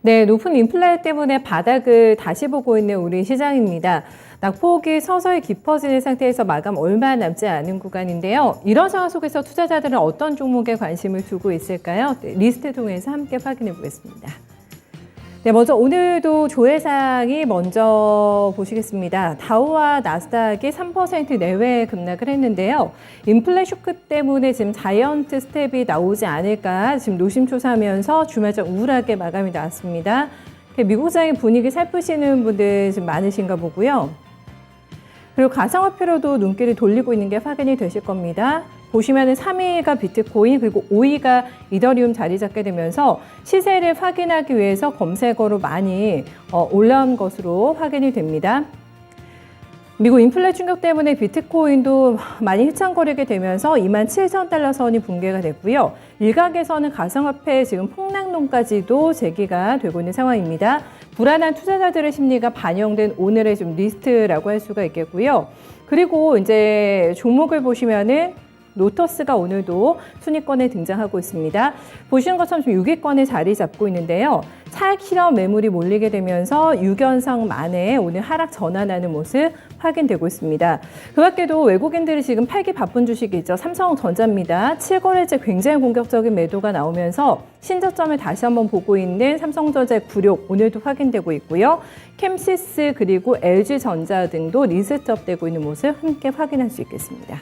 네, 높은 인플레 때문에 바닥을 다시 보고 있는 우리 시장입니다. 낙폭이 서서히 깊어지는 상태에서 마감 얼마 남지 않은 구간인데요. 이런 상황 속에서 투자자들은 어떤 종목에 관심을 두고 있을까요? 네, 리스트 통해서 함께 확인해 보겠습니다. 네, 먼저 오늘도 조회사항이 먼저 보시겠습니다. 다우와 나스닥이 3% 내외 급락을 했는데요. 인플레 쇼크 때문에 지금 자이언트 스텝이 나오지 않을까 지금 노심초사하면서 주말적 우울하게 마감이 나왔습니다. 미국 시장의 분위기 살피시는 분들 지금 많으신가 보고요. 그리고 가상화폐로도 눈길을 돌리고 있는 게 확인이 되실 겁니다. 보시면은 3위가 비트코인 그리고 5위가 이더리움 자리 잡게 되면서 시세를 확인하기 위해서 검색어로 많이 올라온 것으로 확인이 됩니다. 미국 인플레 충격 때문에 비트코인도 많이 휘청거리게 되면서 27,000달러 선이 붕괴가 됐고요. 일각에서는 가상화폐 지금 폭락론까지도 제기가 되고 있는 상황입니다. 불안한 투자자들의 심리가 반영된 오늘의 좀 리스트라고 할 수가 있겠고요. 그리고 이제 종목을 보시면은 로터스가 오늘도 순위권에 등장하고 있습니다. 보시는 것처럼 좀 6위권에 자리 잡고 있는데요. 차익 실험 매물이 몰리게 되면서 6연상 만에 오늘 하락 전환하는 모습 확인되고 있습니다. 그 밖에도 외국인들이 지금 팔기 바쁜 주식이 있죠. 삼성전자입니다. 7거래째 굉장히 공격적인 매도가 나오면서 신저점을 다시 한번 보고 있는 삼성전자의 굴욕 오늘도 확인되고 있고요. 캠시스 그리고 LG전자 등도 리스트업되고 있는 모습 함께 확인할 수 있겠습니다.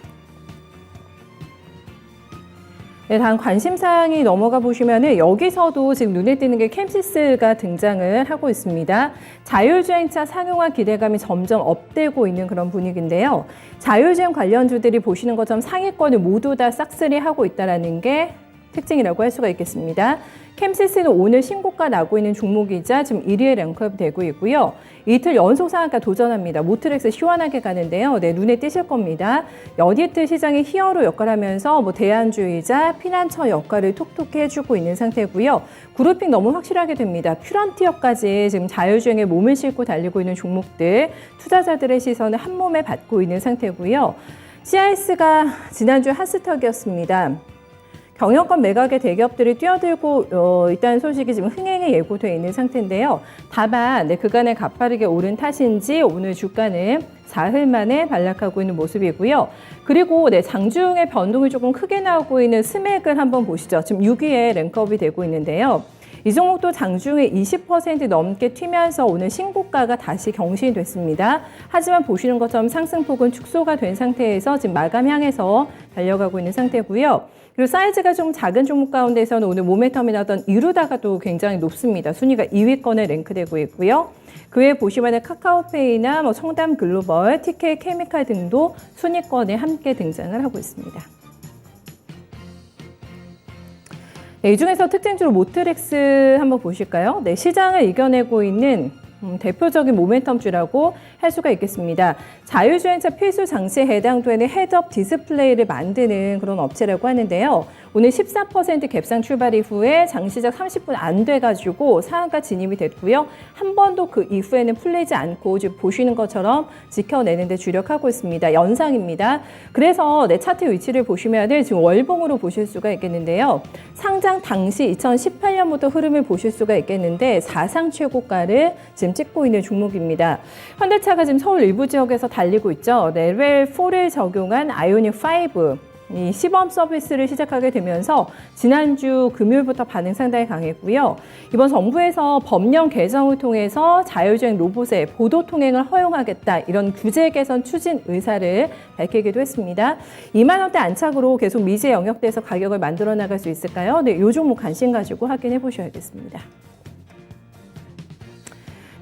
네, 다음 관심사항이 넘어가 보시면은 여기서도 지금 눈에 띄는 게 캠시스가 등장을 하고 있습니다. 자율주행차 상용화 기대감이 점점 업되고 있는 그런 분위기인데요. 자율주행 관련주들이 보시는 것처럼 상위권을 모두 다 싹쓸이 하고 있다는 게 특징이라고 할 수가 있겠습니다. 캠시스는 오늘 신고가 나고 있는 종목이자 지금 1위에 랭크업 되고 있고요. 이틀 연속 상한가 도전합니다. 모트렉스 시원하게 가는데요. 네, 눈에 띄실 겁니다. 연이틀 시장의 히어로 역할하면서 대안주의자, 피난처 역할을 톡톡히 해주고 있는 상태고요. 그룹핑 너무 확실하게 됩니다. 퓨런티어까지 지금 자율주행에 몸을 싣고 달리고 있는 종목들, 투자자들의 시선을 한 몸에 받고 있는 상태고요. CIS가 지난주 핫스톡이었습니다. 경영권 매각의 대기업들이 뛰어들고 있다는 소식이 지금 흥행에 예고되어 있는 상태인데요. 다만 그간에 가파르게 오른 탓인지 오늘 주가는 사흘 만에 반락하고 있는 모습이고요. 그리고 장중에 변동이 조금 크게 나오고 있는 스맥을 한번 보시죠. 지금 6위에 랭크업이 되고 있는데요. 이 종목도 장중에 20% 넘게 튀면서 오늘 신고가가 다시 경신이 됐습니다. 하지만 보시는 것처럼 상승폭은 축소가 된 상태에서 지금 마감 향해서 달려가고 있는 상태고요. 그리고 사이즈가 좀 작은 종목 가운데서는 오늘 모멘텀이 나왔던 이루다가도 굉장히 높습니다. 순위가 2위권에 랭크되고 있고요. 그 외에 보시면 카카오페이나 청담 글로벌, TK 케미칼 등도 순위권에 함께 등장을 하고 있습니다. 네, 이 중에서 특징주로 모트렉스 한번 보실까요? 네, 시장을 이겨내고 있는 대표적인 모멘텀주라고 할 수가 있겠습니다. 자율주행차 필수 장치에 해당되는 헤드업 디스플레이를 만드는 그런 업체라고 하는데요. 오늘 14% 갭상 출발 이후에 장시작 30분 안 돼가지고 상한가 진입이 됐고요. 한 번도 그 이후에는 풀리지 않고 지금 보시는 것처럼 지켜내는 데 주력하고 있습니다. 연상입니다. 그래서 차트 위치를 보시면 지금 월봉으로 보실 수가 있겠는데요. 상장 당시 2018년부터 흐름을 보실 수가 있겠는데 사상 최고가를 지금 찍고 있는 종목입니다. 현대차가 지금 서울 일부 지역에서 달리고 있죠. 레벨 4를 적용한 아이오닉 5. 이 시범 서비스를 시작하게 되면서 지난주 금요일부터 반응 상당히 강했고요. 이번 정부에서 법령 개정을 통해서 자율주행 로봇의 보도 통행을 허용하겠다 이런 규제 개선 추진 의사를 밝히기도 했습니다. 2만 원대 안착으로 계속 미제 영역대에서 가격을 만들어 나갈 수 있을까요? 네, 이 종목 관심 가지고 확인해 보셔야겠습니다.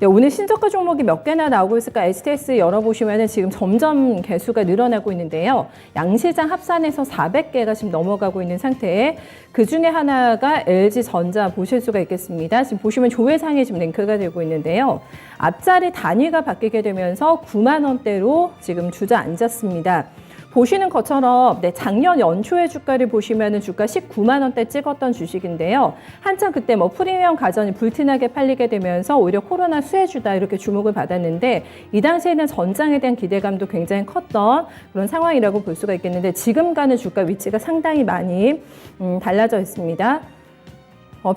네, 오늘 신저가 종목이 몇 개나 나오고 있을까 STS 열어보시면 지금 점점 개수가 늘어나고 있는데요. 양시장 합산해서 400개가 지금 넘어가고 있는 상태에 그 중에 하나가 LG전자 보실 수가 있겠습니다. 지금 보시면 조회상에 지금 랭크가 되고 있는데요. 앞자리 단위가 바뀌게 되면서 9만 원대로 지금 주저앉았습니다. 보시는 것처럼 작년 연초의 주가를 보시면 주가 19만 원대 찍었던 주식인데요. 한참 그때 프리미엄 가전이 불티나게 팔리게 되면서 오히려 코로나 수혜주다 이렇게 주목을 받았는데 이 당시에는 전장에 대한 기대감도 굉장히 컸던 그런 상황이라고 볼 수가 있겠는데 지금과는 주가 위치가 상당히 많이 달라져 있습니다.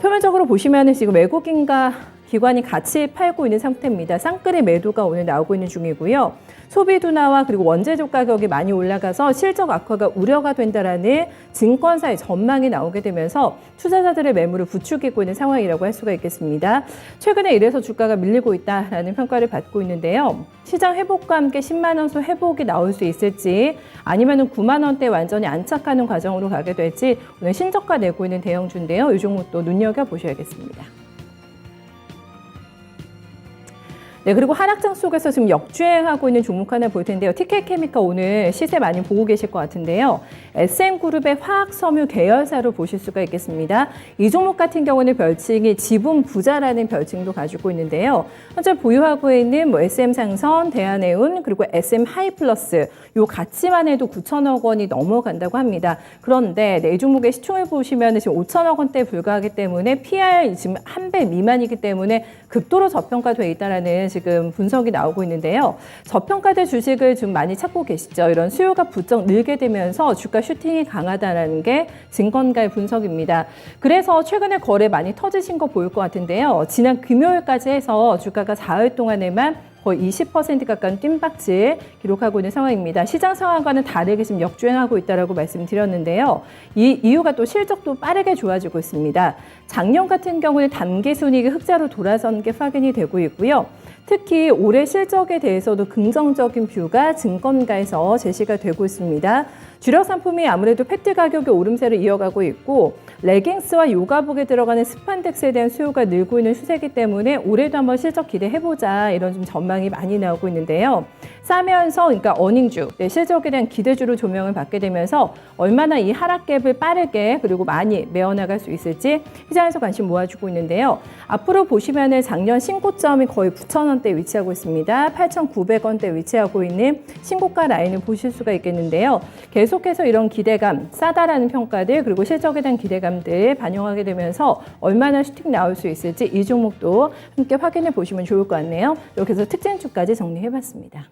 표면적으로 보시면 지금 외국인과 기관이 같이 팔고 있는 상태입니다. 쌍끌이 매도가 오늘 나오고 있는 중이고요. 소비 둔화와 그리고 원재료 가격이 많이 올라가서 실적 악화가 우려가 된다라는 증권사의 전망이 나오게 되면서 투자자들의 매물을 부추기고 있는 상황이라고 할 수가 있겠습니다. 최근에 이래서 주가가 밀리고 있다라는 평가를 받고 있는데요. 시장 회복과 함께 10만 원 수 회복이 나올 수 있을지 아니면 9만 원대 완전히 안착하는 과정으로 가게 될지 오늘 신저가 내고 있는 대형주인데요. 이 종목도 눈여겨보셔야겠습니다. 네, 그리고 하락장 속에서 지금 역주행하고 있는 종목 하나 볼 텐데요. TK케미칼 오늘 시세 많이 보고 계실 것 같은데요. SM그룹의 화학섬유 계열사로 보실 수가 있겠습니다. 이 종목 같은 경우는 별칭이 지분 부자라는 별칭도 가지고 있는데요. 현재 보유하고 있는 SM상선, 대한해운, 그리고 SM하이플러스 요 가치만 해도 9천억 원이 넘어간다고 합니다. 그런데 이 종목의 시총을 보시면 지금 5천억 원대에 불과하기 때문에 PR 지금 1배 미만이기 때문에 극도로 저평가돼 있다라는 지금 분석이 나오고 있는데요. 저평가된 주식을 좀 많이 찾고 계시죠. 이런 수요가 부쩍 늘게 되면서 주가 슈팅이 강하다는 게 증권가의 분석입니다. 그래서 최근에 거래 많이 터지신 거 보일 것 같은데요. 지난 금요일까지 해서 주가가 4일 동안에만 거의 20% 가까운 뜀박질 기록하고 있는 상황입니다. 시장 상황과는 다르게 지금 역주행하고 있다고 말씀드렸는데요. 이 이유가 또 실적도 빠르게 좋아지고 있습니다. 작년 같은 경우는 단기순이익이 흑자로 돌아선 게 확인이 되고 있고요. 특히 올해 실적에 대해서도 긍정적인 뷰가 증권가에서 제시가 되고 있습니다. 주력 상품이 아무래도 패트 가격의 오름세를 이어가고 있고 레깅스와 요가복에 들어가는 스판덱스에 대한 수요가 늘고 있는 추세이기 때문에 올해도 한번 실적 기대해보자 이런 좀 전망이 많이 나오고 있는데요. 싸면서 그러니까 어닝주, 실적에 대한 기대주로 조명을 받게 되면서 얼마나 이 하락갭을 빠르게 그리고 많이 메어나갈 수 있을지 시장에서 관심 모아주고 있는데요. 앞으로 보시면은 작년 신고점이 거의 9,000원대에 위치하고 있습니다. 8,900원대에 위치하고 있는 신고가 라인을 보실 수가 있겠는데요. 계속해서 이런 기대감, 싸다라는 평가들 그리고 실적에 대한 기대감들 반영하게 되면서 얼마나 슈팅 나올 수 있을지 이 종목도 함께 확인해 보시면 좋을 것 같네요. 이렇게 해서 특징주까지 정리해봤습니다.